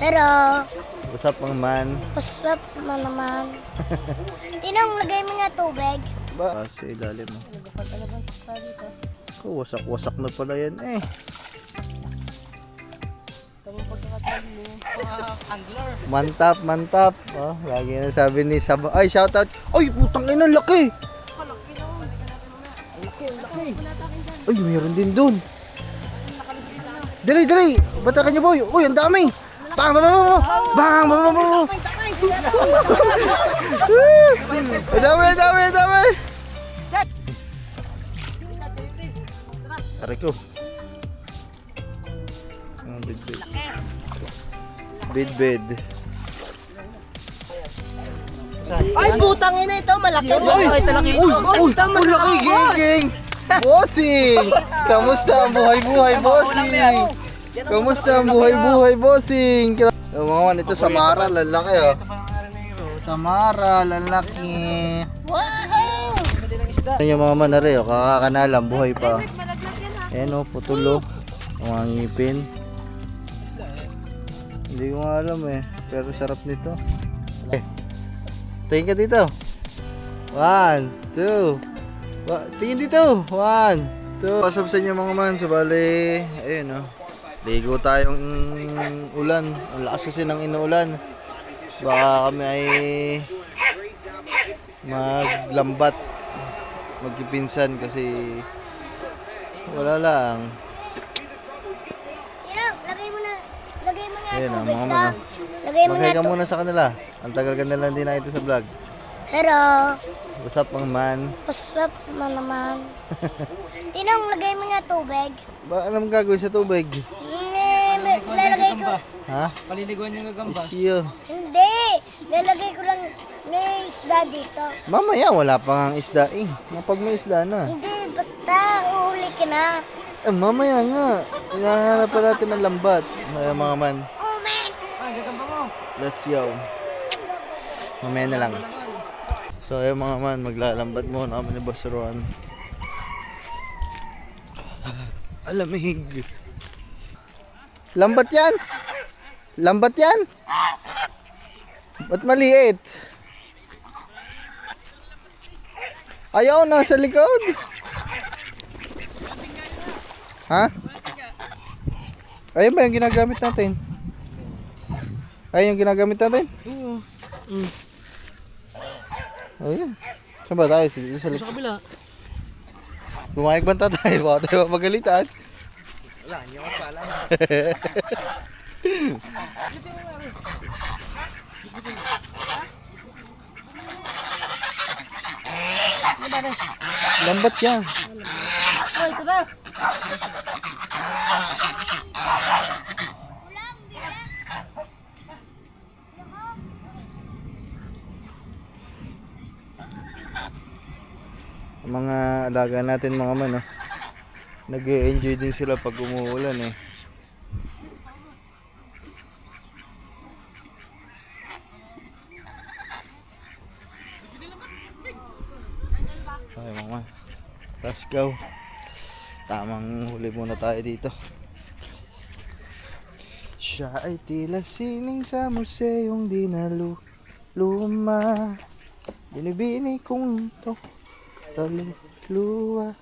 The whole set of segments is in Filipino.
Pero, Usap ang man. paswap mo naman. Tinong, lagay mo nga tubig. Ba? Sa ilalim mo. Oh, wasak-wasak na pala yan eh. Mantap, mantap. Oh, lagi na sabi ni Sab. Ay, shoutout. Ay, putang ina, laki. Laki. Ay, meron din dun. Dali, dali. Batakan niyo, boy. Uy, ang dami. Bang, bang, bang, bang. Bang, bang, bang, bang. Ang dami, ang dami, ang dami. Aray ko. Bid-bid. Bid-bid. Ay, putang ina ito, malaki. Uy, laki, geng. Bossing! Kamusta ang buhay-buhay, bossing? Kamusta ang buhay-buhay, bossing? Yung mga man, ito Samara, lalaki oh. Samara, lalaki. Wow! Yung mga man na rin, oh, kakakanalang, buhay pa. Ayan oh, putulo. Ang mga ngipin. Hindi ko nga alam eh, pero sarap nito. Tingin ka dito. 1, 2. Tingin dito. 1, 2. Pasok sa inyo mga man. So bali, ayun oh. Ligo tayong ulan. Ang lakas kasi ng inuulan. Baka kami ay maglambat. Magkipinsan kasi wala lang. Tinong, lagay mo nga Ayun oh, tubig mga man daw. oh. Lagay mo nga Magkaya ka tubig. muna sa kanila. Ang tagal ka na lang din na ito sa vlog. Pero, Usap ang man. paswap mo naman. Tinong, lagay mo nga tubig. Ba, anong gagawin sa tubig? Lalagay ko. Ha? Paliliguan yung gagamba. Siyo. Hindi. Lalagay ko lang ng isda dito. Mamaya wala pa nga isda eh. Kapag may isda na. Hindi, basta uhuli ka na. Mamaya nga. Hinahanap pa natin ng lambat. Ay, mga man. Oh, man. Let's go. Mamaya na lang. So ayun mga man, maglalambat muna kami ni Boss Ron. Alamig. Lambat yan? Lambat yan? Ba't maliit? Ayaw, nasa likod. Ha? Ayun ba yung ginagamit natin? Ayun yung ginagamit natin? Oo. Ayun. Saan ba tayo? Sa Sa kabila. Bumayag banta tayo. Baka tayo magalitan. Wala, hindi ako pala. Lambat yan. Ay, ito na! Ang mga alaga natin mga man, oh. Nag-enjoy din sila pag umuulan eh. Ay mga man. Let's go. Tamang huli muna tayo dito. Siya ay tila sining sa museong luma. Binibini kong to luwa.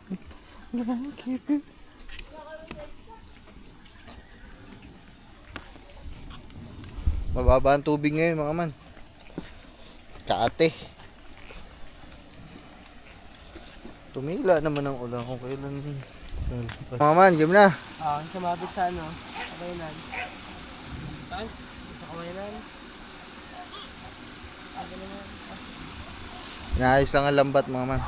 Mababa ang tubig ngayon mga man. Kaate. Tumila naman ang ulan kung kailan. Mga man, game na. Sumabit sa ano? Kawayanan. Saan? Sa kawayanan. Inaayos lang ang lambat mga man.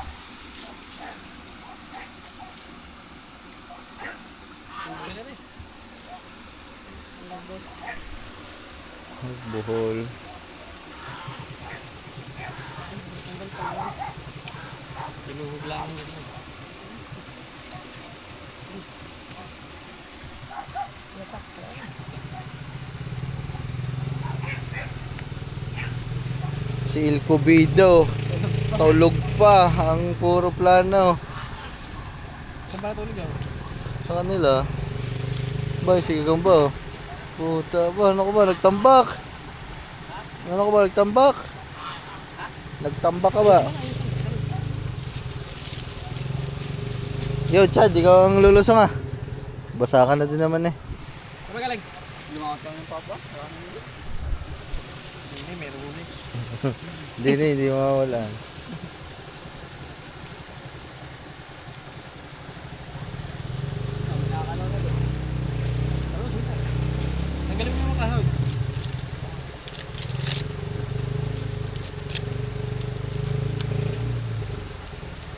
Buhol. Pinuhog lang. Si Il Cubido. Tulog pa ang puro plano. Saan ba tulog yan? Sa kanila. Ba, sige kang ba? Puta ba, ano ko ba, nagtambak? Ano ko ba, nagtambak? Nagtambak ka ba? Yo, Chad, ikaw ang lulusong ah. Basa ka na din naman eh. Kapag galing. Lumakot ka ng papa. Hindi, meron huli. Hindi mawawala. Tanggalin mo yung kahoy.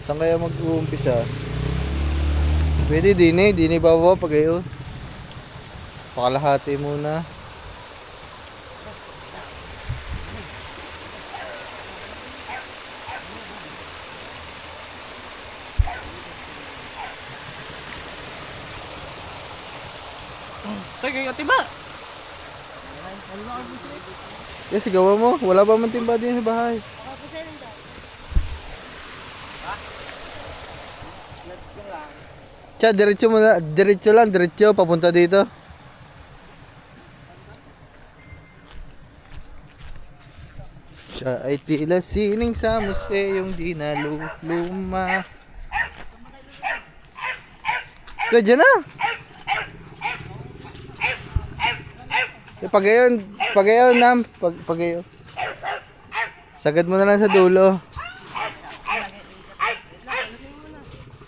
Saan kaya mag-uumpisa? Pwede din eh bababa pag ayo. Pakalahati muna. Tagay, tiba! Yes, gawa mo. Wala ba man timba din sa bahay? Chad, diretso lang, papunta dito. Siya ay tila sining sa museyong di naluluma. Kaya na. Pagayon, Nam. Pagayon. Sagad mo na lang sa dulo.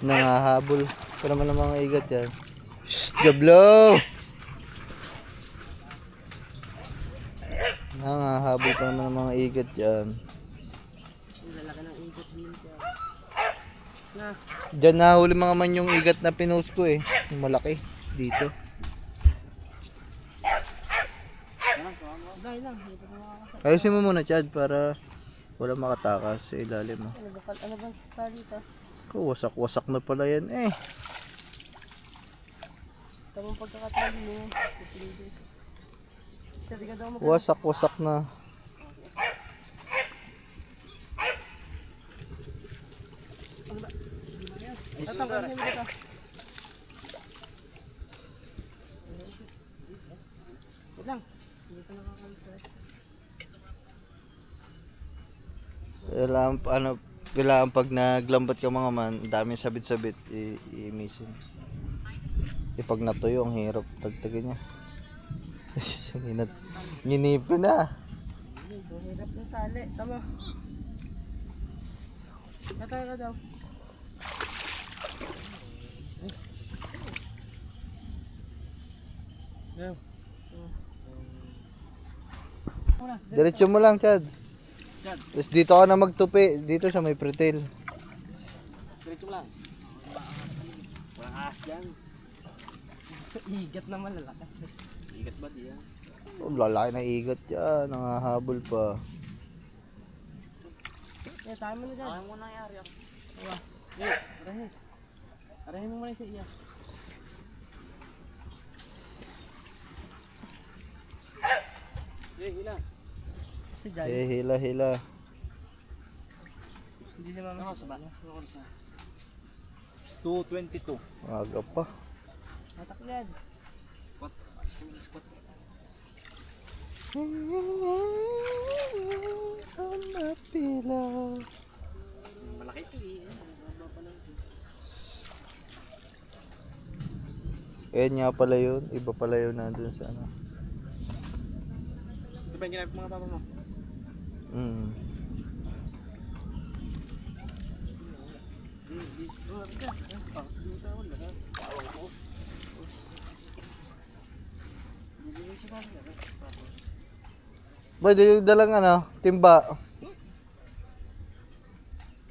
Nangahabol. Para naman ang mga igat yan. Shhh, Jablo! Nangahabol pa naman ang mga igat yan. Lalaki ng ikot din siya. Na. Diyan nahuli mga man yung igat na pinost ko eh. Yung malaki. Dito. Dahil lang. Dito na makakasal. Ayusin mo muna, Chad, para wala makatakas sa ilalim mo. Ano bang stalitas? Wasak-wasak na pala yan eh. Tamang pagkakatabi mo. Kasi ka daw Wasak-wasak na. Tatanggalin mo dito. Wait lang. Hindi ka nakakalis. Kailangan pag naglambat ka mga man, dami sabit-sabit, i-misin. Pag natuyo, ang hirap tagtagin niya. Ginip ko na. Hirap ng tali. Tama. Katay ka daw. Diretso mo lang, Chad. Chad. Tapos dito ka na magtupi. Dito sa may pretil. Diretso mo lang. Walang ahas dyan. Igat naman lalaki. Igat ba di yan? Oh, lalaki na igat yan. Nangahabol pa. Tayo mo na dyan. Tayo mo na yari ako. Arahin. Arahin mo muna sa iya. Hila. Si Jai. Hila. Hindi si mama sa bala. Ano oras na? 2:22. Aga pa. Hatak yan. Squat. Squat. Pila. Malaki ito eh. Mababa pa lang ito. Nga pala yun. Iba pala yun nandun sa ano. Ito ba yung ginamit mga papa mo? Ba, di dalang ano, timba.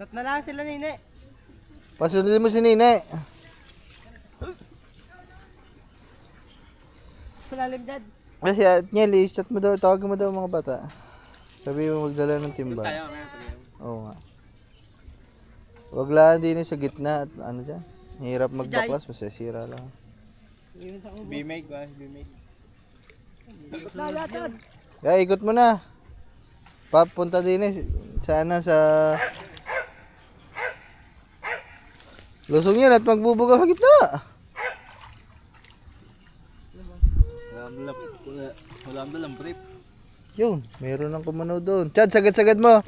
Tat na lang sila nini. Pasunodin mo si Nine. Malalim dad. Kasi Nyeli, chat mo daw, tawag mo daw mga bata. Sabi mo magdala ng timba. Oo nga. Wag lang din sa gitna at ano dyan. Hirap magbaklas, masasira lang. B-make ba? B-make. Kaya ikot mo na. Papunta din sana sa lusong yan at magbubuga sa gitna. Wala ang dalang brief. Yun, meron ng kumano doon. Chad, sagad-sagad mo.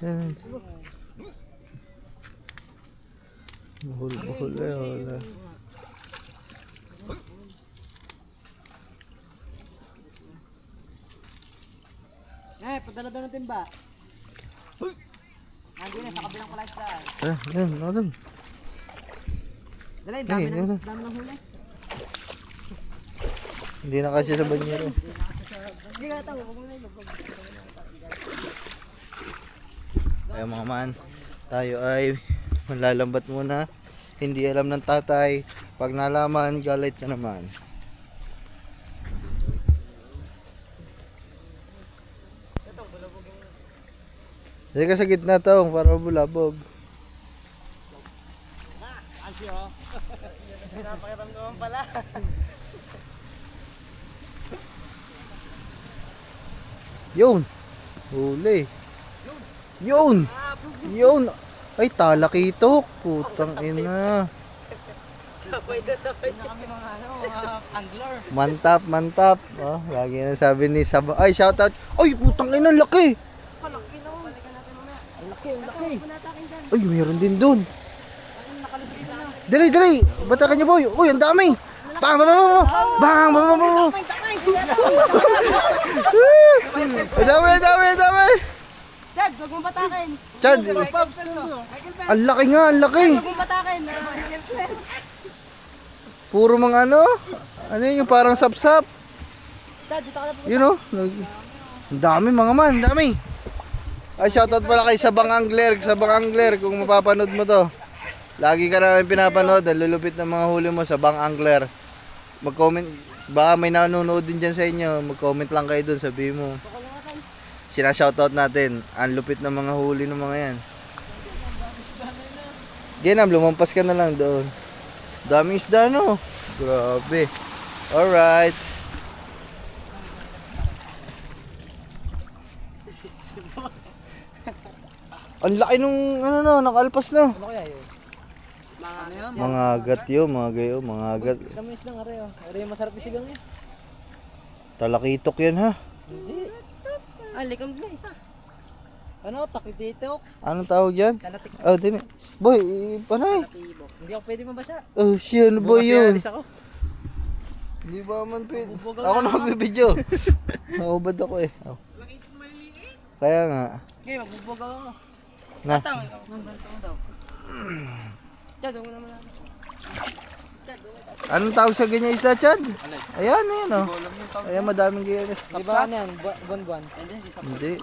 Yan. Mahul eh, wala. Padala daw ng timba. Nandun na, sa kabilang kulay sa. Yan, natin. Dala, Dami ng huli. Hindi na kasi sa banyero. Hindi ka tayo, huwag mo na ilubog. Kaya mga man, tayo ay manlalambat muna. Hindi alam ng tatay. Pag nalaman, galit ka naman. Hindi ka sa gitna tong para bulabog. Ansyo. Napakiramdaman pala. Yun! Huli! Yun! Yun! Ay, talakitok! Putang ina! Sabay na kami mga angler. Mantap, mantap! Oh, lagi na sabi ni Saba. Ay, shoutout! Ay, putang ina, laki! Palaki na. Balikan natin mamaya. Ang laki, ang laki! Punatakin dyan. Ay, meron din dun! Nakalusot na. Dali, dali! Batakan niyo boy! Uy, ang dami! Bang, bang, bang, bang! Bang, bang, bang, bang! Ang dami, ang dami, ang dami! Chad, huwag mong batakin. Chad! Ang laki nga, ang laki! Huwag mong batakin. Puro mga ano? Ano yun, yung parang sapsap? Chad, dito ka na po. You know? Ang dami mga man, ang dami! Ay, shoutout pala kay Sabang Angler, Sabang Angler, kung mapapanood mo to. Lagi ka namin pinapanood, ang lulupit ng mga huli mo, Sabang Angler. Mag-comment, baka may nanonood din dyan sa inyo, mag-comment lang kayo dun, sabihin mo. Sina-shoutout natin, ang lupit ng mga huli ng mga yan. Ginam, lumampas ka na lang doon. Daming isda, no? Grabe. Alright. Ang laki nung, ano no, nakalpas no. Ano kaya yun? Ano yun? Mga agat yun, mga gayo, mga agat. Kami islang areo. Areo masarap isigang yun. Talakitok yan ha. Hindi. Ah, likam na isa. Ano? Takititok. Anong tawag yan? Talatik. Oh, din. Boy, panay. Talatibo. Hindi ako pwede mabasa. Oh, siya, ano ba yun? Alis ako. Hindi ba man pwede? Bubugaw Ako na na ako. magbibidyo. Maubad ako eh. Oh. Kaya nga. Okay, magbubugaw ako. Na. Tang, ang bantang daw. Chad, huwag mo naman natin. Anong tawag sa ganyan isda, Chad? Ayan, ayan oh. Ayan, madaming ganyan. Di ba ano yan? Buwan-buwan? Hindi.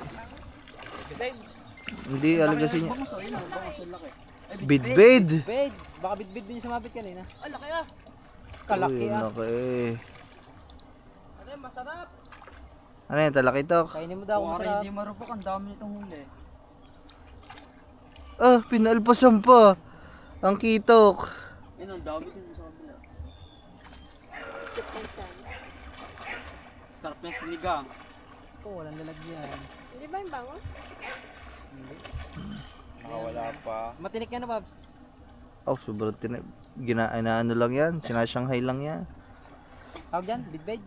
Hindi, alagasin niya. Bidbid. Bid. Baka bid-bid din yung sumabit kanina. Ah, laki ah. Kalaki Uy, ah. laki. Ano yan, masarap. Ano yan, talakitok? Kainin mo daw kung masarap. Hindi marupok, ang dami nitong huli. Ah, pinalpasan pa. Ang kitok. Yan, ang dami din sa kabila. Sarap yung sinigang. Ito, walang lalagyan. Hindi ba yung bango? Wala pa. Matinik yan na, Babs. Oh, sobrang ano lang yan. Sinashanghai lang yan. Tawag yan, bidbed.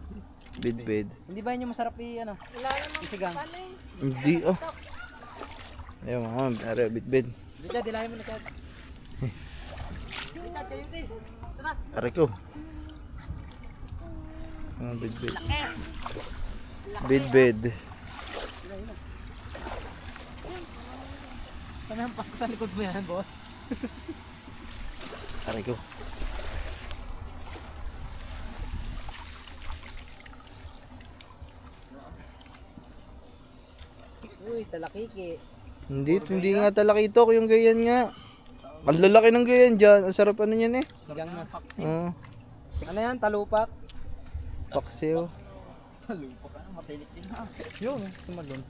Bidbid. Hindi ba yun yung masarap ano? Wala namang Isigang. paano yun. Hindi, oh. Ayun, mga are, bidbid. Dito, dilahin mo na Chad. Chad, kayo din. Tara. Are ko. Mga bidbid. Bidbid. Kami ang pasko sa likod mo yan, boss. Are ko. Uy, talakiki. Hindi nga talakitok yung ganyan nga. Ang lalaki ng ganyan dyan. Ang sarap ano yan eh. Sigang na. Oo. Ano yan, talupak? Paksiw. Talupak, ano, matilik din ha. Yun, tumalon.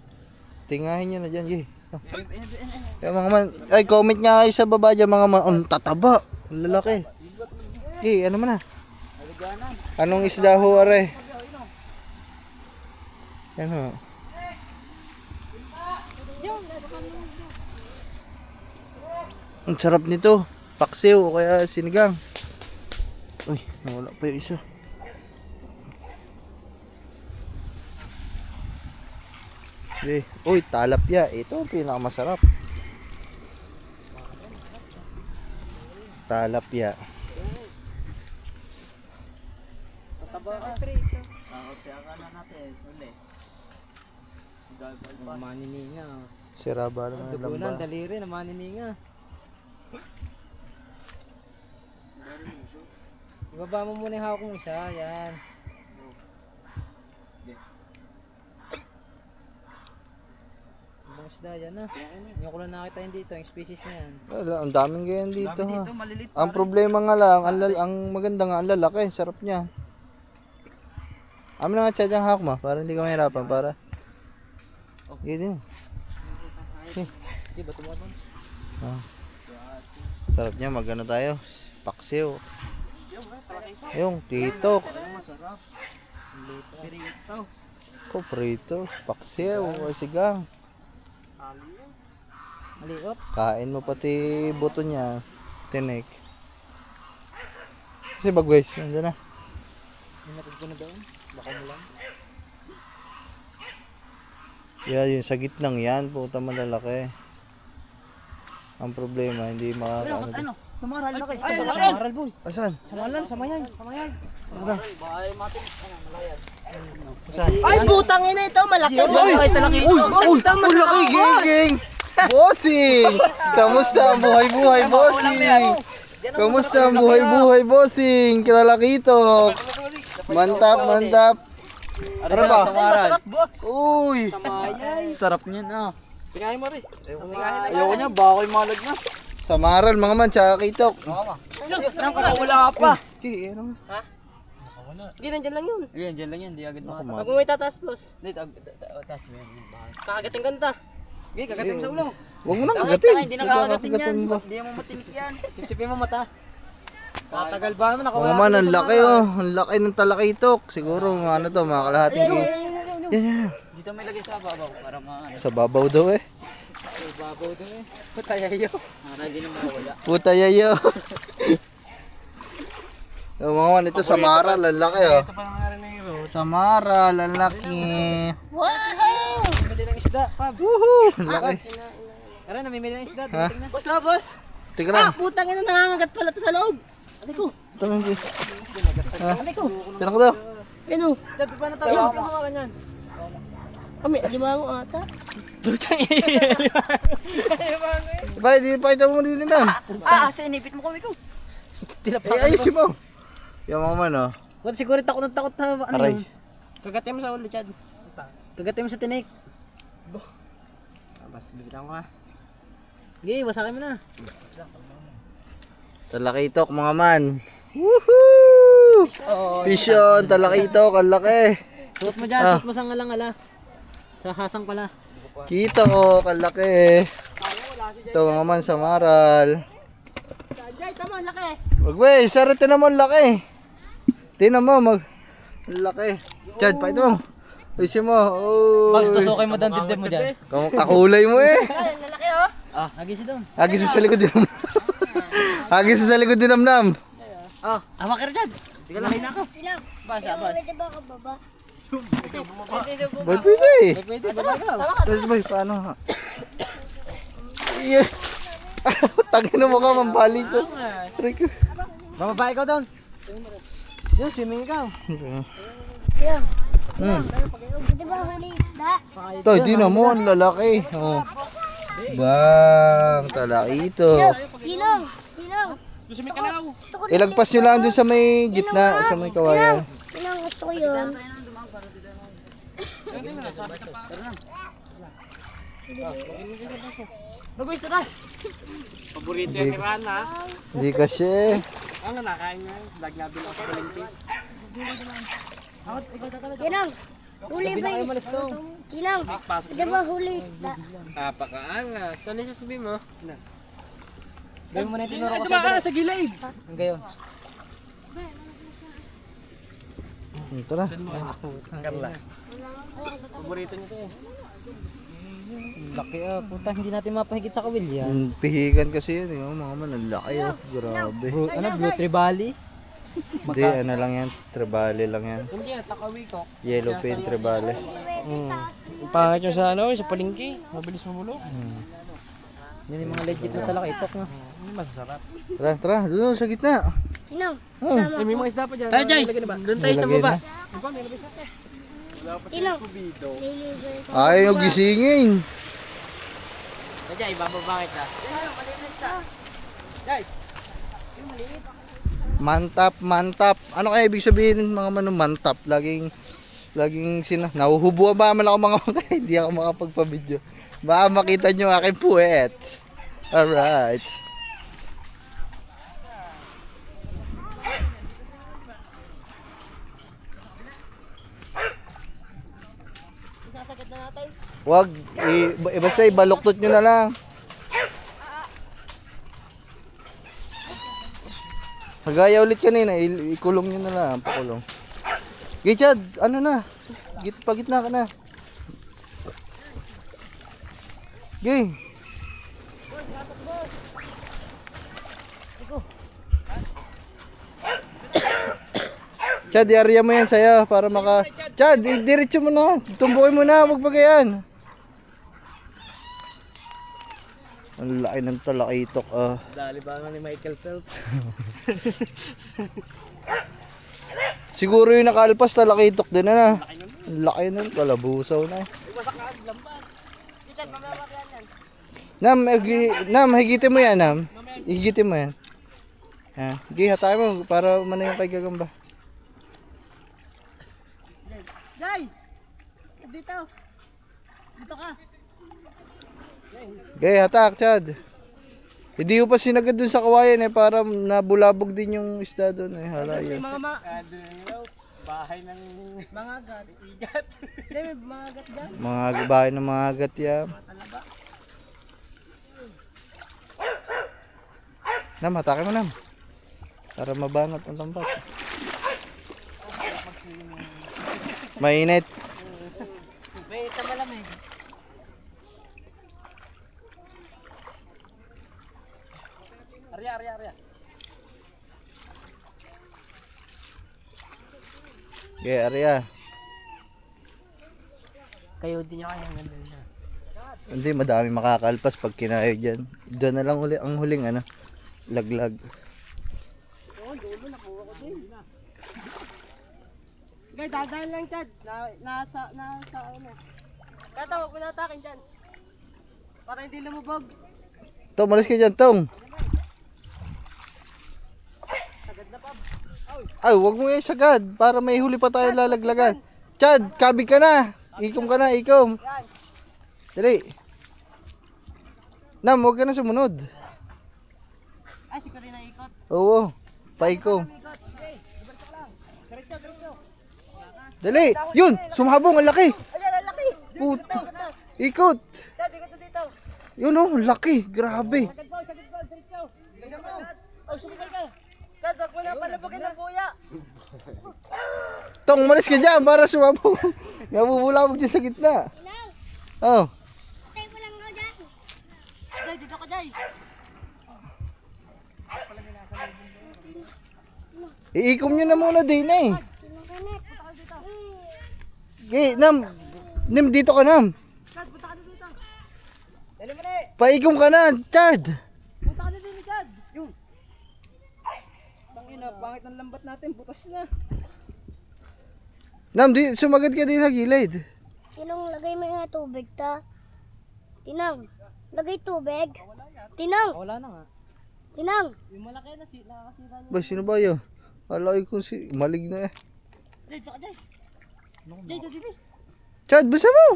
Tingahin nyo na dyan, Jay. Oh. Kaya mga man, ay comment nga kayo sa baba dyan mga man. Ang tataba. Ang lalaki. Jay, ano man na? Anong isda ho, are? Yan o. Ang sarap nito. Paksiw o kaya sinigang. Uy, nawala pa yung isa. Okay. Uy, talapya. Ito ang pinakamasarap. Talapya. Tataba ka. Kaya ka na natin. Uli. Manininga. Siraba naman ang Dugunan, lamba. daliri na manininga. Ibaba mo muna yung hawak kong isa. Yan. Ibang isda yan ah. Hindi ko lang nakita yun dito. Yung species na yan. Wala, ang daming ganyan dito ha. Malilit Ang problema nga lang, ang maganda nga, ang lalaki, sarap niya. Amin na nga tiyad yung hawak mo, para hindi ka mahirapan, para. Gini. Di ba tumabang? Ah. Sarap niya, magano tayo. Paksiw. Yung titok. Masarap. Pirito. Prito. Paksiw. O sigang. Maliot. Kain mo pati buto niya. Tinik. Kasi bagwes. Nandiyan na. Hinatid ko na doon. Baka mo lang. Yeah, yung sa gitnang yan. Puta malalaki. Ang problema, hindi makakaano. Ano? Samaral na kayo. Ay, samaral boy. Asan? Samaral, samayan. Samayan. Ano? Bahay matin. Malayan. Asan? Ay, putang ina ito, malaki. Uy! Uy! Uy! Laki! Geng! Bossing! Kamusta ang buhay-buhay, bossing? Kamusta ang buhay-buhay, bossing? Kilalakito! Mantap! Ano ba? Masarap, boss. Uy! Sarap niyan ah. Tingahin mo rin. Ayoko niya, baka ako'y malag na. Samaral mga man, tsaka kitok. Wala pa. Okay, ano? Sige, nandyan lang yun. Sige, nandyan lang yun. Di agad Ako, makata. man. may tataas, boss. Hindi, taas mo yan. Kakagat ang ganda. Sige, kagatin mo sa ulo. Huwag mo nang kagatin. Hindi na kakagatin yan. mo ba? Hindi mo matinik yan. Sipsipin mo mata. Tatagal ba naman? Oo man, ang laki oh. Ang laki ng talakitok. Siguro ano to, mga kalahating kilo. Yan. Dito may lagay sa babaw. Para maano. Sa babaw daw eh. Babaw doon eh. Patayayo. Para hindi na mawala. Puta yayo. Yung mga man, ito Samara, lalaki oh. Ito pa nangyari na hero. Samara, lalaki. Namimili ng isda, Pabs. Woohoo! Laki. Tara, namimili ng isda. Ha? Tingnan. Boss, boss. Tika lang. Putang ina, nangangagat pala to sa loob. Ano ko? Tanong ko. Ano ko? Tanong ko daw. Ano? Dati pa na tayo. Huwag kang hawakan yan. Kami, alimango ata. Putang ina. Ba, di pa ito mo din na. Sinipit mo kami ko. Eh, ayusin mo. Yung mga man oh. Ba't siguro takot na takot na ano Aray. yun? Kagatin mo sa ulo, Chad. Kagatin mo sa tinik. Bas, bibilang ko ha. Sige, wasakin mo na. Talakitok mga man. Woohoo! Vision, talakitok, ang laki. Suot mo dyan, suot mo sa ngalang-ala. Sa hasang pala. Kita ko, ang laki. Ito mga man, Samaral. Jay, tama, laki. Wag wey, sarap naman laki. Tingnan mo, ang laki. Chad, pa ito. Ayusin mo. Bags, tusukay mo doon, dibdib mo dyan. Kakulay mo eh. Lalaki oh. Agisi doon. Agis mo sa likod din. Agis mo sa likod din namnam. Hawak ka rin dyan. Tiga lang na ako. Ilang. Basa, bas. Pwede ba ka baba? Boy, pwede eh. Pwede, baba ka. Chad, boy, paano ha? Yeah. Tangin mo ka, mambali ko. Aray ko. Bababa ikaw doon. Yun, swimming ikaw. Ilang. Hmm. Pwede ba huli isda? Ito, di na mo, ang lalaki. Oh. Bang, talakitok. Tinong. Tinong. Gusto ko Ilagpas nyo lang dun sa may gitna, sa may kawayan. Tinong, gusto ko yun. Mag-uwis na ta. Paborito yan ni Rana. Hindi kasi. Ano nakain niya? Lag na bilang sa palengke. Tinong. Huli ba Ay, isda? malis to. Tinong. Pwede ba huli isda? Napakaangas. Ano yung sasabihin mo? Gawin mo na yung tinuro ko sa sa gilid. Ang gayon. Tara. Carla. Paborito niyo to eh. Laki puta, hindi natin mapahigit sa kawil yan. Pihigan kasi yan, mga man, ang laki grabe. Blue Tribali? Hindi, ano lang yan, trebale lang yan. Hindi yan, takawi ko. Yellow pin trebale. Yung pangit nyo sa ano, sa palengke. Mabilis mabulok. Yan yung mga legit na talakitok na. Hindi masasarap. Tara, tara, doon sa gitna. Tinang, Eh, may mga isda pa dyan. Tara, Jay! Doon tayo sa Nilagay baba. na. Iba, may labis natin. tinang. Ayaw gisingin. Jay, bababa kita. Jay! Mantap, mantap. Ano kaya ibig sabihin mga manong mantap? Laging nahuhubuan ba man ako mga mga hindi ako makapagpa-video. Baka makita nyo aking puwet. Alright. Sasagad na natin. Wag, basta ibaluktot nyo na lang. Kagaya ulit kanina, ikulong nyo na lang, pakulong. Gichad, ano na? Pagitna ka na. Gay. Chad, i-area mo yan sa'yo para maka... Chad, diretso mo na. Tumbukin mo na, wag bagayan. Ang laki ng talakitok Dali ba nga ni Michael Phelps? Siguro yung nakalpas talakitok din na. Ang laki nun, kalabusaw na. Nam, higitin mo yan, Nam. Higitin mo yan. Ha, sige, hatay mo para mana yung kay Gagamba. Jay! Dito. Dito ka. Okay, hatak, Chad. Hindi ko pa sinagad dun sa kawayan para nabulabog din yung isda dun halayo. Bahay ng mga agat. Igat. Hindi, may mga agat dyan. Mga bahay ng mga agat yan. Nam, hatakin mo, Nam. Para mabanat ang tampak. Mainit. May tamalamig. Arya. Okay, Arya. Kayo din nyo kaya ang ganda na. Hindi, madami makakalpas pag kinayo dyan. Doon na lang ang huling laglag. Guys, dadaan lang dyan. Nasa ano. Kata, huwag mo natakin dyan. Para hindi lumubog. Tong, malis ka dyan, Tong. Sagad na pa. Ay, wag mo yung sagad. Para may huli pa tayo lalaglagan. Chad, kabig ka na. Ikom ka na, ikom. Dali. Nam, huwag ka na sumunod. Ay, si Karina ikot. Oo, paikom. Diretso. Dali. Yun, sumabong, ang laki. Ayan, ang laki. Puta. Ikot. Dad, ikot na dito. Yun oh, laki. Grabe. Sagad po, diretso. Oh, sumikay ka. Dad, wag mo na palabagin ng buya. Tong, malis ka dyan para sumabong. Nabubulabog dyan sa gitna. Tinang, Oh. patay mo lang ako dyan. Jay, dito ka, Jay. Iikom nyo na muna din eh. Tinang kanet. Okay, Nam. Dito ka, Nam. Dad, punta ka na dito. Dali mo na eh. Paikom ka na, Chad. Punta ka na din, Dad. Yung. Tangina, pangit ng lambat natin, butas na. Nam, sumagad ka din sa gilid. Tinang, lagay mo yung tubig ta. Tinang, lagay tubig. Tinang, Wala na nga. tinang. Yung malaki na nakakasira niya. Ba, sino ba yun? Alay ko malig na eh. Jay, dito ka, Jay. Jay, dito. Chad, basa mo.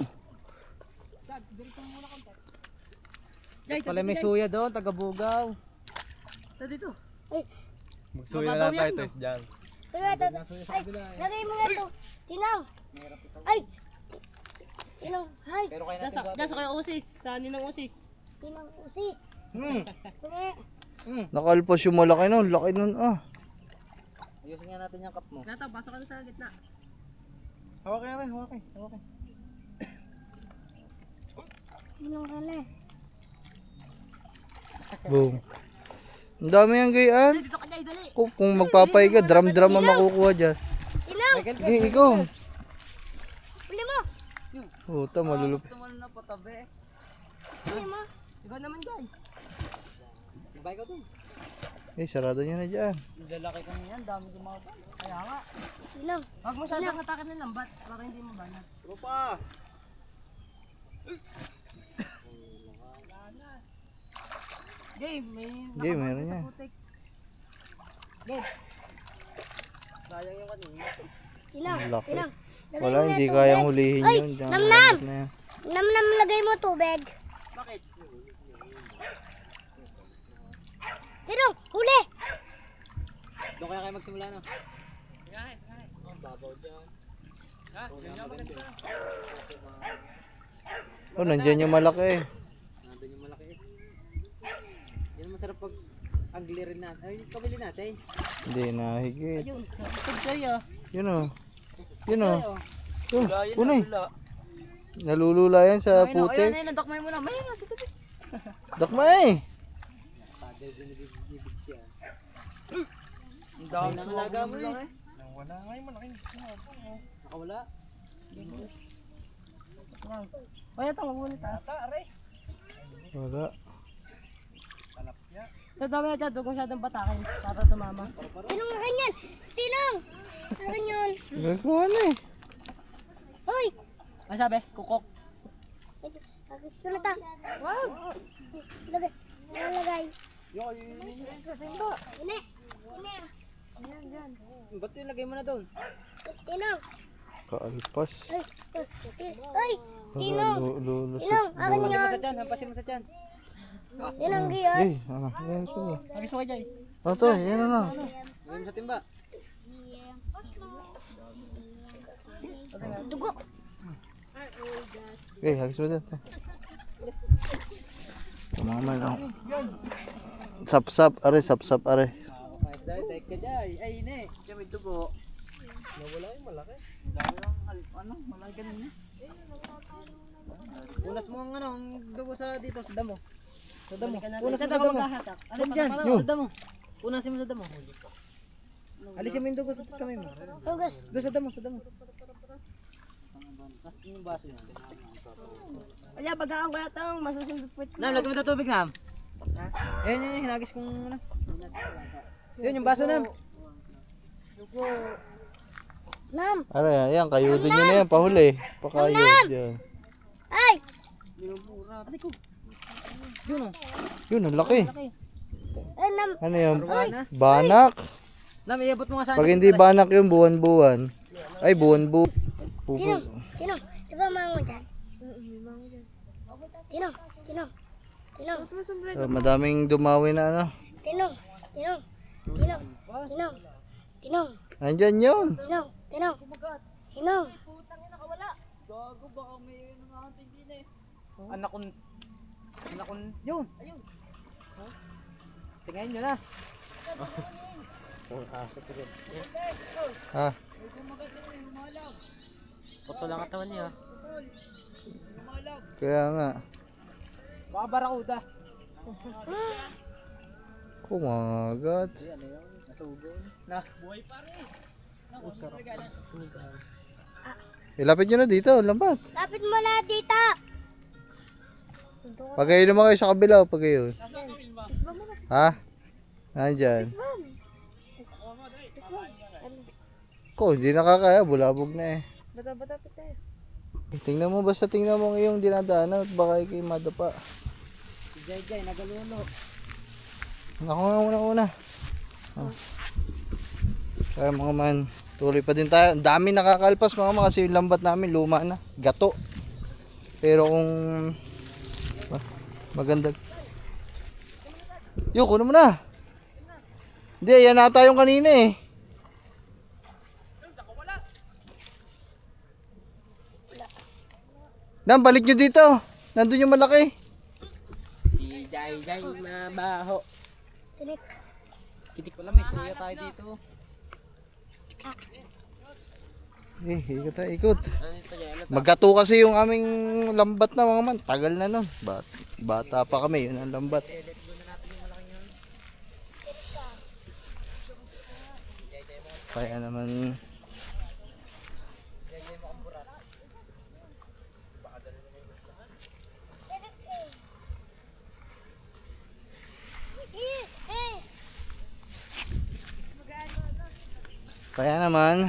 Dad, diretso mo muna konti. Pala may suya doon, taga-Bugaw. Dad, dito. Ay, Magsuya na tayo, Toys, dyan. ay, lagay mo nga to. Tinang. Ay. Tinang, hay. Nasa kayo usis. Sa ninong usis. Tinang, usis. Kaya, Nakalpas yung malaki nun. Laki nun Ayusin nga natin yung cup mo. Nata, pasok ka na sa gitna. Hawakin natin, hawakin. Tinong ka na. Boom. Ang dami yung gayaan. Kung magpapahiga, drum-drum ang makukuha dyan. Tinong! Sige, ikaw. Huli mo! Puta, malulup. Gusto mo na patabi. Huli mo! Iba naman guys. Nabay ka dun. Eh, sarado nyo na dyan. Lalaki ka niyan, dami gumawa. Kaya nga. Tinong! Huwag mo masyadong hatakin ng lambat para hindi mo banat. Rupa! Game, may Game, meron yan. Game. Sayang yung kanina. Tinong! Ang laki. Tinong! Lagay Wala, mo na hindi tubig. kayang hulihin Ay, yun. Diyan, Nam-nam! malapit na yan. Nam-nam, lagay mo tubig. Bakit? Tinong! Huli! Doon kaya kayo magsimula no? Ngayon. Ang babaw dyan. Ha? Yun yung maganda. Oh, nandiyan yung malaki. Nandun yung malaki eh. Yan ang masarap pag aglirin natin. Ay, kabili natin. Hindi na higit. Ayun, nakapag kaya. Yun o. Yun o. Ayun. Oh, unay. Nalulula yan sa putik. Ayun, nadakmay mo na. May nasa tabi. Dakma eh. Padel, binibig siya. Ang dami na malaga mo eh. Wala nga yung malaki. Nakawala. Kaya ito, mabulit ha. Wala. Sa dami na dyan, huwag masyadong batakin para sa mama. Tinong akin yan! Tinong! Akin yun! Nagkuha na eh. Hoy! Ano sabi? Kukok. Agis ko na ta. Wow! Lagay. Lalagay. Ine! Ine! Ba't ilagay mo na doon? Tinong! Kaalpas. Ay! Ay! Tinong! Lulusot. Tinong! Akin Hampasin mo yun! sa tiyan, hampasin mo sa tiyan. Tinong giyan! Eh, ano? Yan, sige. Agis mo kay Jay. Ano to? Yan na. Lagay mo sa timba. Dugo! Okay, hagis mo dyan. Mga man, oh. Sap-sap, are, sap-sap, are. Kapayas dahil, tek ka Jay. Ay, ine. Diyan may dugo. Nawala yung malaki. Dami lang, ano, malaki ganun eh. Unas mo ang ano, ang dugo sa dito, sa damo. Sa damo. Unas mo sa damo. Alam dyan, sa damo. Unasin mo sa damo. Alisin mo yung dugo sa kamay mo. Hugas! Doon sa damo, sa damo. Tapos yung baso niya. Kaya bagaan ko yata ang masusundot po ito. Nam, lagyan mo na tubig, Nam. Ayun, yun, hinagis kong ano. Yun, yung baso, Nam. Nam! Are, yan, kayudo nyo na yan, pahuli. Pakayod, yan. Ay! Binubura. Aray ko. Yun, oh. Yun, ang laki. Ay, Nam! Ano yun? Arwana. Banak. Nam, iabot mo nga sa Pag hindi banak yun, buwan-buwan. Ay, buwan-buwan. Tinong! Tinong! Di ba mango dyan? Tinong! Tinong! Tinong! Madaming dumawi na ano. Tinong! Tinong! Tinong! Tinong! Tinong! Nandyan yun. Tinong! Tinong! Tinong! Gago, baka may nangahanting din eh. Anakon. Yun. Ayun. Tingnan nyo na. Ha? Puto lang katawan niya. Kaya nga. Baka barakuda. Kumagat. Ano yun? Nasugo. Na. Buhay pa rin. Usarap. Ilapit nyo na dito, lambat. Lapit mo na dito! Pag kayo naman kayo sa kabila o pag kayo. Ha? Nandyan. Ko, hindi nakakaya. Bulabog na eh. Bata-bata pa tayo. Tingnan mo, basta tingnan mo ang iyong dinadaanan at baka kayo madapa. Si Jay, nagalulo. Ako nga una-una. Oh. Kaya mga man, tuloy pa din tayo. Ang dami nakakalpas mga man kasi yung lambat namin luma na. Gato. Pero kung maganda. Yo, kuno mo na. Hindi, yan ata yung kanina eh. Nam, balik nyo dito. Nandun yung malaki. Si Jay, mabaho. Tinik. Kitik pala, may suya tayo dito. Ikot tayo, ikot. Magkato kasi yung aming lambat na mga man. Tagal na nun. Bata pa kami, yun ang lambat. Kaya naman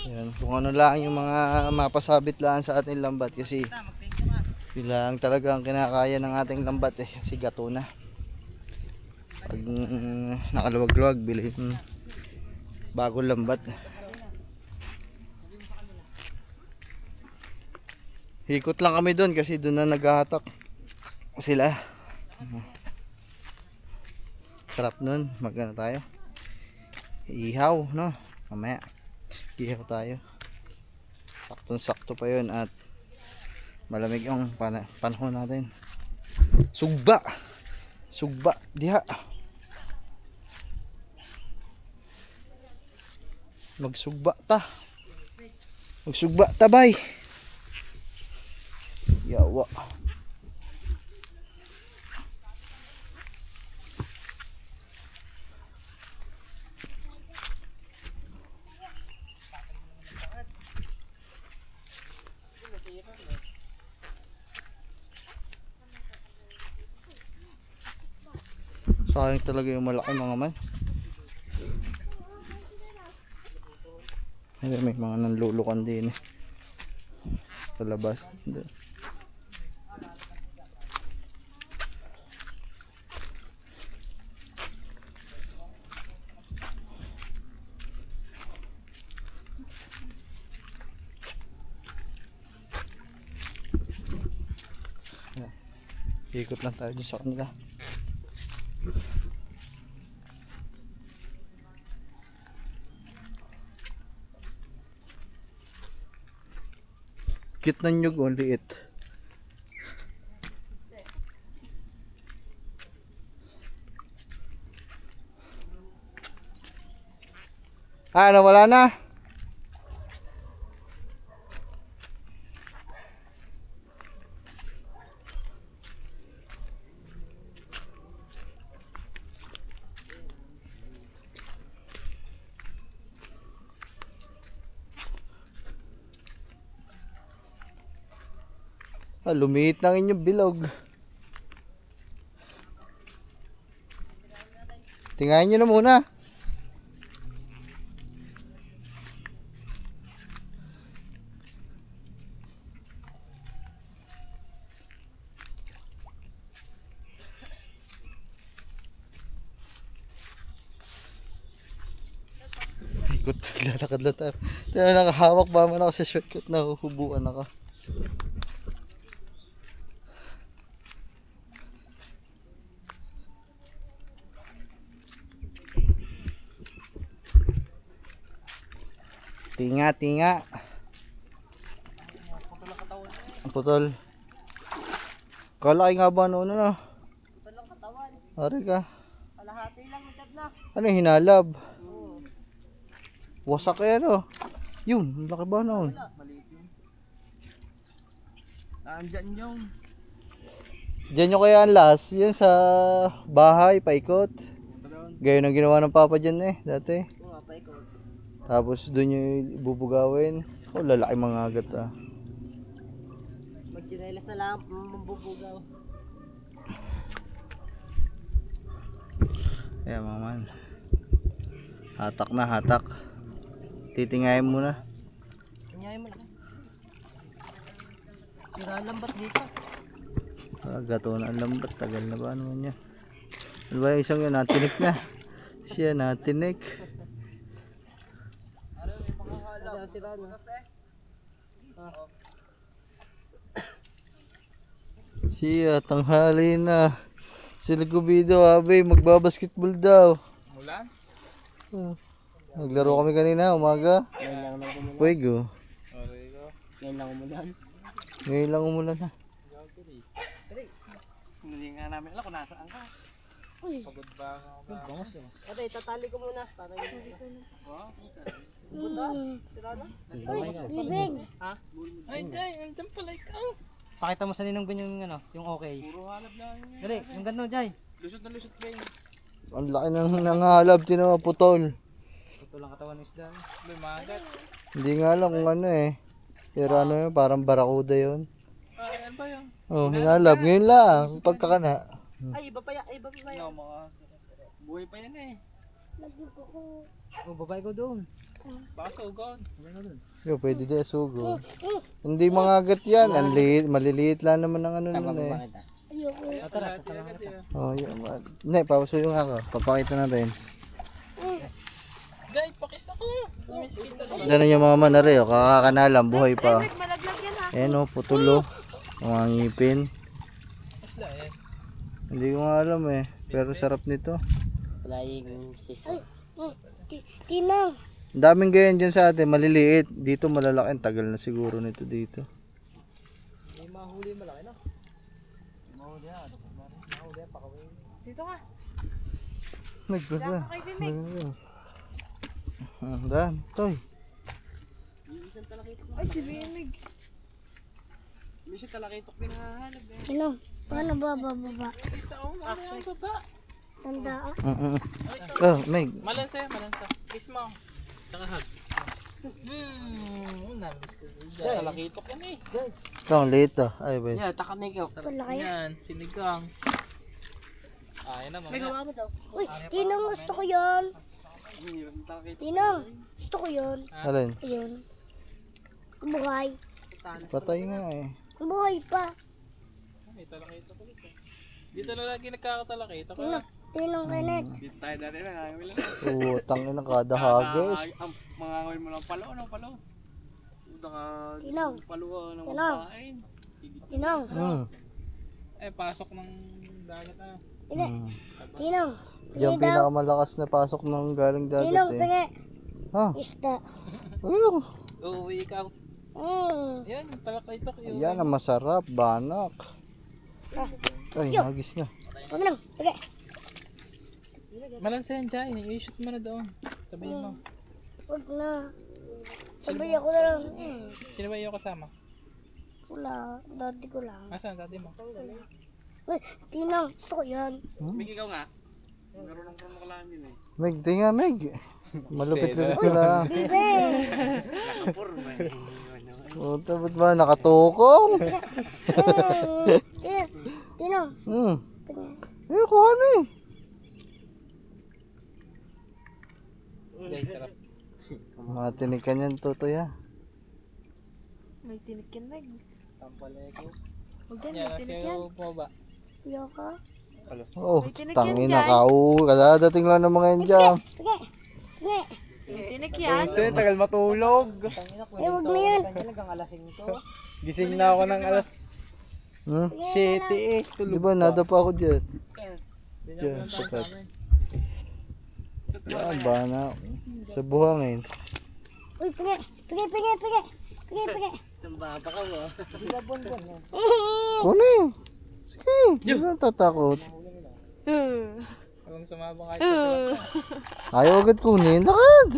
yun, kung ano lang yung mga mapasabit lang sa ating lambat kasi yun lang talaga ang kinakaya ng ating lambat kasi gato na. Pag nakaluwag-luwag bilhin bagong lambat. Ikot lang kami doon kasi doon na naghahatak sila. Sarap nun, magana tayo. Ihaw, no? Mamaya ihaw tayo. Saktong sakto pa yun at malamig yung panahon natin. Sugba diha. Magsugba ta bay. Yawa. Sayang talaga yung malaki mga man. Ay, may mga nanlulukan din sa labas. Ikot lang tayo dun sa kanila. Cute na nyug, oh, liit. Nawala na. Lumiit ng inyong bilog. Tingnan nyo na muna. Ikot, naglalakad lang tayo. Tingnan, nakahawak ba man ako sa shortcut, nahuhubuan ako. Tinga. Ang putol. Kalaki nga ba noon na? Putol lang katawan. Ari ka. Kalahati lang mitad na. Ano yung hinalab? Wasak yan oh. Yun, laki ba noon? Maliit yun. Andyan yung. Diyan nyo kaya ang last. Yan sa bahay, paikot. Gaya ng ginawa ng papa dyan dati. Oo, paikot. Tapos doon nyo bubugawin. Oh, lalaki mga agat Magchinelas na lang, mambubugaw. Ayan mga man. Hatak na, hatak. Titingayin muna. Kanyayin mo lang. Sira lambat dito. Gato na ang lambat. Tagal na ba naman yan? Ano ba yung isang yun? Natinik na. Siya natinik. Sira na. Siya, tanghali na. Sila Gubido, abe, magbabasketball daw. Mula? Naglaro kami kanina, umaga. Ngayon lang umulan. Puwego. Ngayon lang umulan. Ngayon lang umulan na. Hindi nga namin alam kung nasaan ka. Uy. Bangos oh. Ate, tatali ko muna. Para Uy, bibig. Ay, Jay, nandiyan pala ikaw. Pakita mo sa Ninong Ben yung ano, yung okay. Puro halab lang yan. Dali, yung ganda Jay. Lusot na lusot ba yun? Ang laki ng nangalab, tinawa putol. Ito lang katawan ng isda. Lumagat. Hindi nga alam kung ano eh. Pero ano yun, parang barakuda yun. Ano ba yun? Oh, hinalab. Ngayon lang, pagkakana. Ay, iba pa yan. Ay, iba pa yan. Buhay pa yan eh. Oh, babae ko doon. Baka sugod. Yo, pwede din sugo. Hindi mga agat yan. Ang liit, maliliit lang naman ang ano nun eh. Ayoko. Tara, sasama kita. Oh, yun. Hindi, pausuyo nga ako. Papakita natin. Jay, pakis ako. Namiss kita lang. Ganun yung mga manari, oh. Kakakanalam, buhay pa. Malaglag yan ha. Ayan oh, putulo. Mga ngipin. Isda eh. Hindi ko nga alam eh. Pero sarap nito. Flying fish. Tinang. Ang daming ganyan dyan sa atin, maliliit. Dito malalaki. Ang tagal na siguro nito dito. May mahuli malaki na. Dito ka. Nagbasa. Dan, toy. Ay, si Bimig. May siya talakitok din hahalab eh. Tinang. Paano ba bababa? Isa ako, ano yung baba? Tanda ah. Oh, Meg. Malansa yan, malansa. Kiss mo. Nakahag. Namiss ko si Jay. Talakitok yan eh. Ito, ang liit ah. Ay, ba. Yeah, takanig ako. Wala kaya. Yan, sinigang. Yan na, May mamaya. gawa mo daw. Uy, Tinang gusto ko yun. Tinang, gusto ko yun. Alin? Ayun. Buhay. Patay nga eh. Buhay pa. May talakitok ulit eh. Dito na lagi nagkakatalakita ko. Tinang. Tinang Kenneth. Dito tayo dati na, ngayon lang. Oo, tangin na kada hagis. Ang mga ngawin mo ng palo, ano palo? Naka Tinang. palo ng Tinang. makain. Tinang. Pasok ng dagat ah. Tinang. Tinang. Diyan pinakamalakas na pasok ng galing dagat Tinang, eh. pingi. Ha? Isda. Ayun. Uuwi ikaw. Yan, talakitok yun. Yan ang masarap, banak. Ay, hagis na. Huwag nang. Pingi. Malansa yan dyan, i-shoot mo na doon. Sabihin mo. Huwag na. Sabay ako na lang. Sino ba yung kasama? Wala. Dati ko lang. Asan dati mo? Uy, Tinang. Gusto ko yan. Mig, ikaw nga. Meron ng pramakalaan din eh. Meg, tinga Meg. Malupit-lupit ko lang. Bibe. Nakapurma eh. Puta, ba't ba nakatukong? Tinang. Pingi. Kuha na eh. Jay, sarap. Matinikan yan, Totoy ah. May tinik yan, Meg. Tampaleko. Huwag yan, Yan, may tinik yan. siya po ba? Yoko. Oh, May tangin na ka. Kadadating lang ng mga yan dyan. Pingi. Pingi. May tinik yan. Tagal matulog. Eh, huwag na yan. Talagang alasing to. Gising na ako ng alas Hmm? 7 eh. Di ba, nada pa ako dyan. Hindi Diyan, na sa sa pet. amin. Yan, bana. Sa buhangin. Uy, pingi. Pingi, pingi, pingi. Pingi, pingi. Tamba pa ka mo. Kunin. Sige, hindi na tatakot. Huwag sumabang kahit sa tilapia. Ayaw agad kunin. Lakad.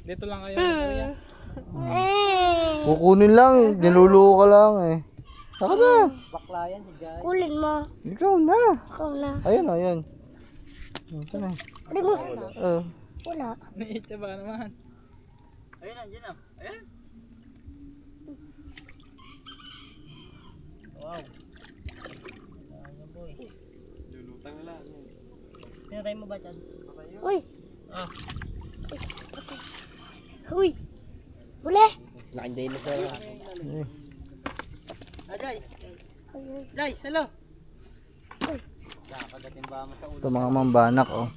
Dito lang kayo, kuya. Kukunin lang. Niluluko ka lang eh. Lakad na. Bakla yan si Jay. Kulin mo. Ikaw na. Ikaw na. Ayan, ayan. Ito na. Kulin mo. Wala. Naiitsa ba naman? Ayun, nandiyan na. Ayun. Wow. Ayun, boy. Lulutang lang. Pinatay mo ba dyan? Uy. Uy. Huli. Laking dinosaur. Eh, Jay. Ayun. Jay, salo. Nakakadating ba mo sa ulo? ito mga mambanak oh.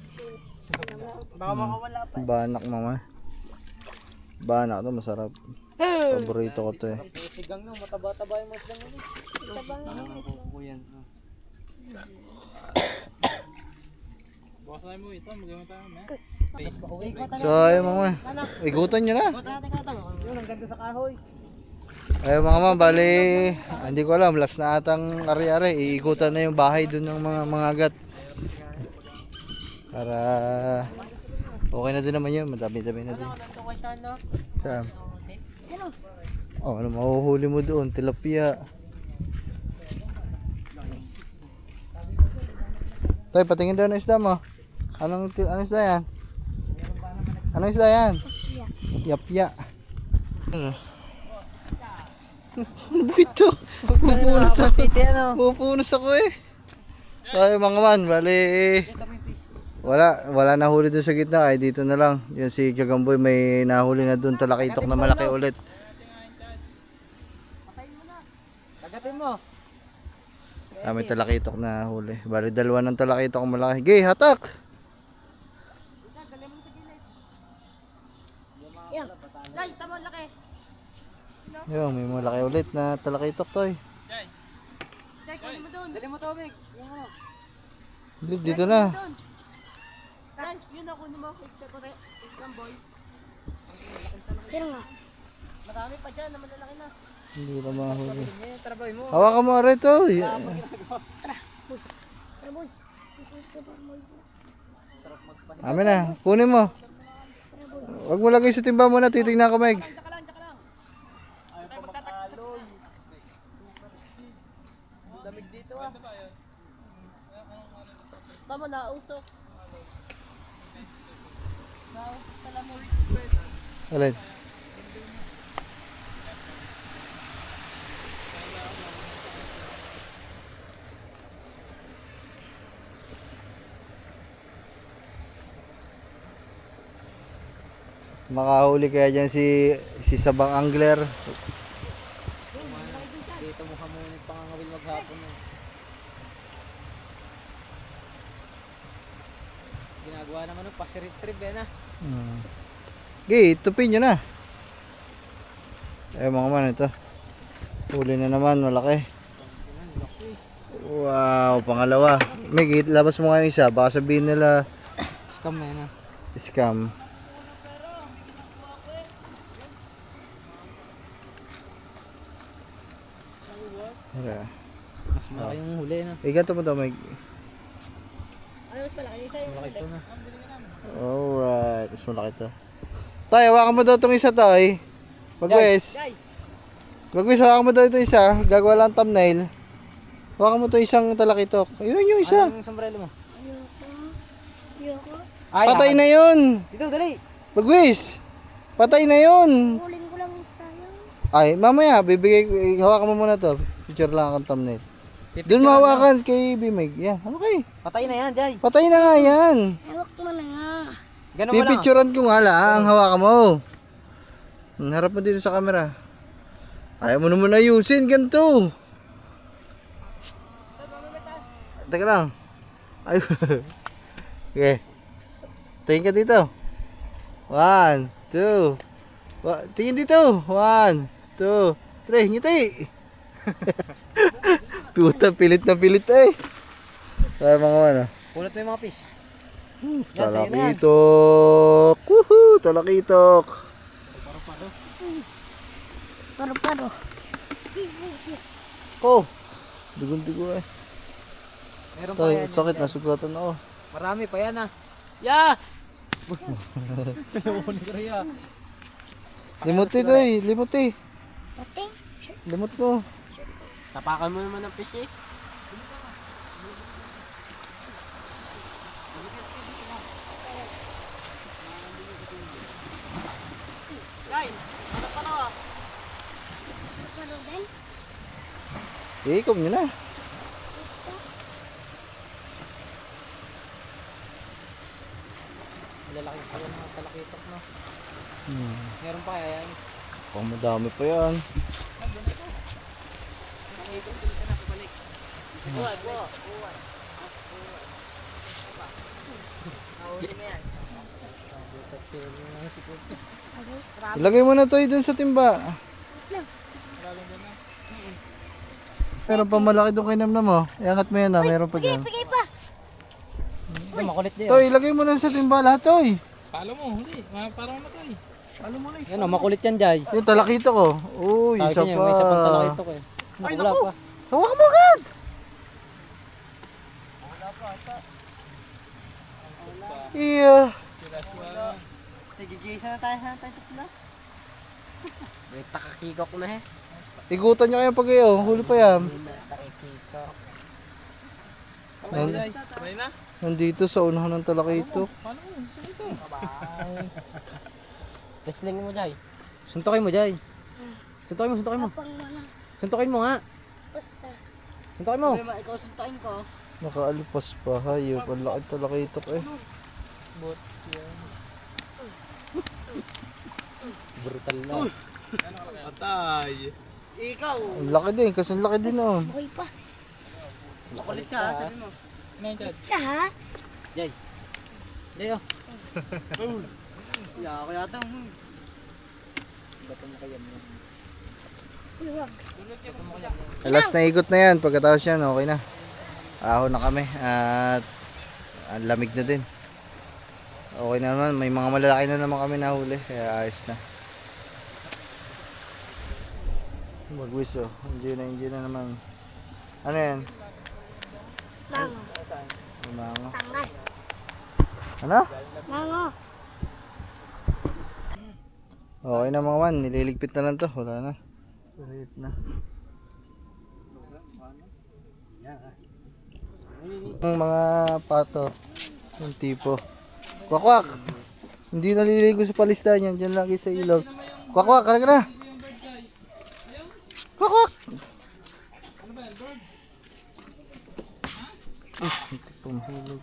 Baka makawala pa. Banak mama. Banak to masarap. Paborito ko to eh. Sigang no, mataba-taba yung mas lang yun. Bukas na mo ito, magawin tayo na. So ayun mga igutan nyo na. Yun, ang ganda sa kahoy. Ayun mga ma'am, bali, hindi ko alam, last na atang ari-ari, iikutan na yung bahay dun ng mga agat. Para okay na din naman yun. Madami-dami na din. Saan? Oh, ano mahuhuli mo doon? Tilapia. Toy, patingin daw ng isda mo. Anong isda yan? Anong isda yan? Yapya. Ano? Ano ba ito? Pupunas ako. Pupunas ako eh. So ayun mga man, bali wala nahuli doon sa gitna ay dito na lang. Yun si Kagamboy may nahuli na doon talakitok na malaki ulit. Tagatin mo. May talakitok na huli. Bali dalawa ng talakitok ang malaki. Gay, hatak! Yan. Guys, tama laki. Yun, may malaki ulit na talakitok to eh. Dali mo tubig. Dito na. Yun ako ni mo. Ikang boy. Yan nga. Marami pa dyan na malalaki na. Hindi na mahuli. Tara boy mo. Hawakan mo rin to. Tara boy. Amin na, kunin mo. Huwag mo lagay sa timba muna, titignan ko Meg. Lamig dito ah. Tama na, usok. Nausok sa lamor. Alin? Makahuli kaya dyan si Sabang Angler. Dito mukha mo yung pangangawil maghapon eh. Ginagawa naman ng pasirit-trip eh na. Okay, tupin nyo na. Eh mga man ito. Huli na naman, malaki. Wow, pangalawa. Meg, labas mo nga yung isa. Baka sabihin nila Scam eh na. scam. Tara. Mas malaki yung huli na. Ganito mo to, Meg. Ano mas malaki? Isa yung malaki ito na. Alright, mas malaki to. Tay, hawakan mo daw itong isa, Tay. Magwes. Magwes, hawakan mo daw ito isa. Gagawa lang thumbnail. Hawakan mo ito isang talakitok. Ayun yung isa. Anong sombrero mo? Ayoko. Patay na yun. Dito, dali. Magwes. Patay na yun. Hulin ko lang tayo. Ay, mamaya, hawakan mo muna to. Picture lang ang thumbnail. Doon mo hawakan kay Bimig. Yan, ano kay? Patay na yan, Jay. Patay na nga yan. Hawak mo na nga. Ganun mo lang. Pipicturean ko nga lang, hawakan mo. Harap mo dito sa camera. Ayaw mo naman ayusin, ganito. Teka lang. Ay. Okay. Tingin ka dito. 1, 2. Tingin dito. 1, 2, 3. Ngiti. Puta, pilit na pilit eh. Ay, mga ano. Pulot mo yung mga fish. Yan, sa'yo na yan. Talakitok. Woohoo! Talakitok. Paro-paro. Oh! Dugon-dugo eh. Meron pa yan. Sakit, nasugatan ako. Marami pa yan ah. Ya! Limot ito eh. Limot eh. Dating. Limot mo. Tapakan mo naman ng fish eh. Paro din. Ikom nyo na. Malalaki pa yan mga talakitok no. Meron pa kaya yan. Oh, madami pa yan. Ilagay mo na to dun sa timba. Meron pa malaki doon kay Namnam mo. Iangat mo yan meron pa dyan. Pigay pa. Ay, makulit din. Toy, ilagay mo na sa timba lahat, Toy. Palo mo, hindi. Parang matay. Yan o, makulit yan, Jay. Yung talakito ko. Uy, isa Sabi niya, pa. may isa pang talakitok eh. Ay, naku! Pa. Hawakan mo agad. sana tayo tatlo. May takakikok na eh. Igutan nyo kayo pag kayo. Huli pa yan. Takakikok. Kamay na? Nandito sa unahan ng Talakito. Paano mo? Saan ito? Wrestling mo, Jay. Suntokin mo, Jay. Suntokin mo. Kapang wala. Suntokin mo nga. Basta. Suntokin mo. Ikaw suntuin ko. Nakaalpas pa. Hayop. Ang laki Talakito eh. Brutal na. Patay. Ikaw. Ang laki din. Kasi ang laki din oh. Buhay pa. Makulit ka, sabi mo. Ngayon, Dad. Ka ha? Jay, oh. Kaya ako yata. Luwag. Last na ikot na yan. Pagkatapos yan, okay na. Ahon na kami. At ang lamig na din. Okay na naman. May mga malalaki na naman kami nahuli. Kaya ayos na. Magwis oh. Hindi na naman. Ano yan? Mango. Umango. Tangal. Ano? Mango. Okay na mga man. Nililigpit na lang to. Wala na. Ulit na. Ang mga pato. Yung tipo. Kwakwak! Hindi naliligo sa palisdan yan. Diyan lagi sa ilog. Kwakwak! Kalaga na! Kwakwak! Ano ba yan, bird? Tumahulog.